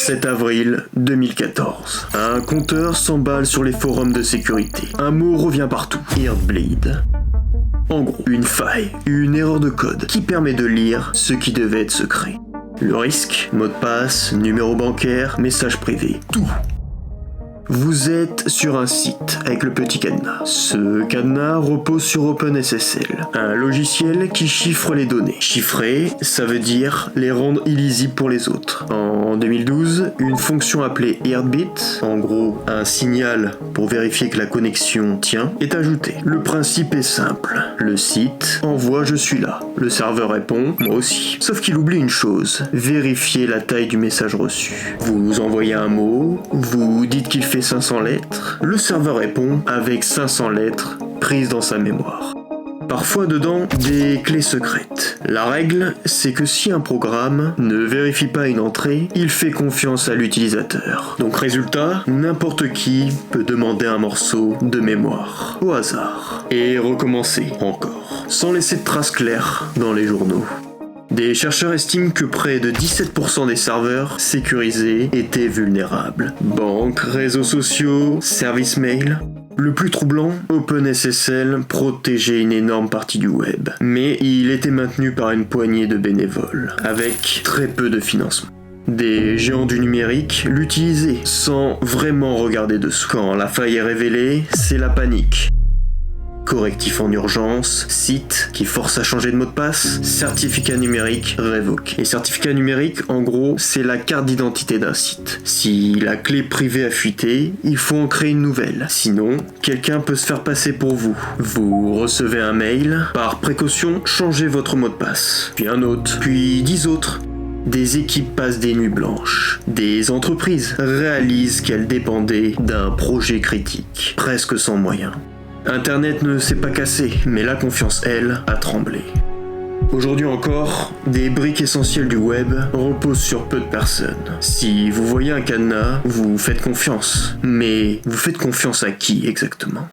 7 avril 2014. Un compteur s'emballe sur les forums de sécurité. Un mot revient partout. Heartbleed. En gros, une faille, une erreur de code qui permet de lire ce qui devait être secret. Le risque, mot de passe, numéro bancaire, message privé, tout. Vous êtes sur un site avec le petit cadenas. Ce cadenas repose sur OpenSSL, un logiciel qui chiffre les données. Chiffrer, ça veut dire les rendre illisibles pour les autres. En 2012, une fonction appelée Heartbeat, en gros un signal pour vérifier que la connexion tient, est ajoutée. Le principe est simple. Le site envoie je suis là. Le serveur répond moi aussi. Sauf qu'il oublie une chose, vérifier la taille du message reçu. Vous envoyez un mot, vous dites qu'il fait 500 lettres, le serveur répond avec 500 lettres prises dans sa mémoire. Parfois dedans, des clés secrètes. La règle, c'est que si un programme ne vérifie pas une entrée, il fait confiance à l'utilisateur. Donc résultat, n'importe qui peut demander un morceau de mémoire, au hasard, et recommencer encore, sans laisser de traces claires dans les journaux. Des chercheurs estiment que près de 17% des serveurs sécurisés étaient vulnérables. Banques, réseaux sociaux, services mail. Le plus troublant, OpenSSL protégeait une énorme partie du web, mais il était maintenu par une poignée de bénévoles, avec très peu de financement. Des géants du numérique l'utilisaient sans vraiment regarder dessous. Quand la faille est révélée, c'est la panique. Correctif en urgence, site qui force à changer de mot de passe, certificat numérique révoqué. Et certificat numérique, en gros, c'est la carte d'identité d'un site. Si la clé privée a fuité, il faut en créer une nouvelle. Sinon, quelqu'un peut se faire passer pour vous. Vous recevez un mail, par précaution, changez votre mot de passe. Puis un autre, puis 10 autres. Des équipes passent des nuits blanches. Des entreprises réalisent qu'elles dépendaient d'un projet critique, presque sans moyens. Internet ne s'est pas cassé, mais la confiance, elle, a tremblé. Aujourd'hui encore, des briques essentielles du web reposent sur peu de personnes. Si vous voyez un cadenas, vous faites confiance. Mais vous faites confiance à qui exactement ?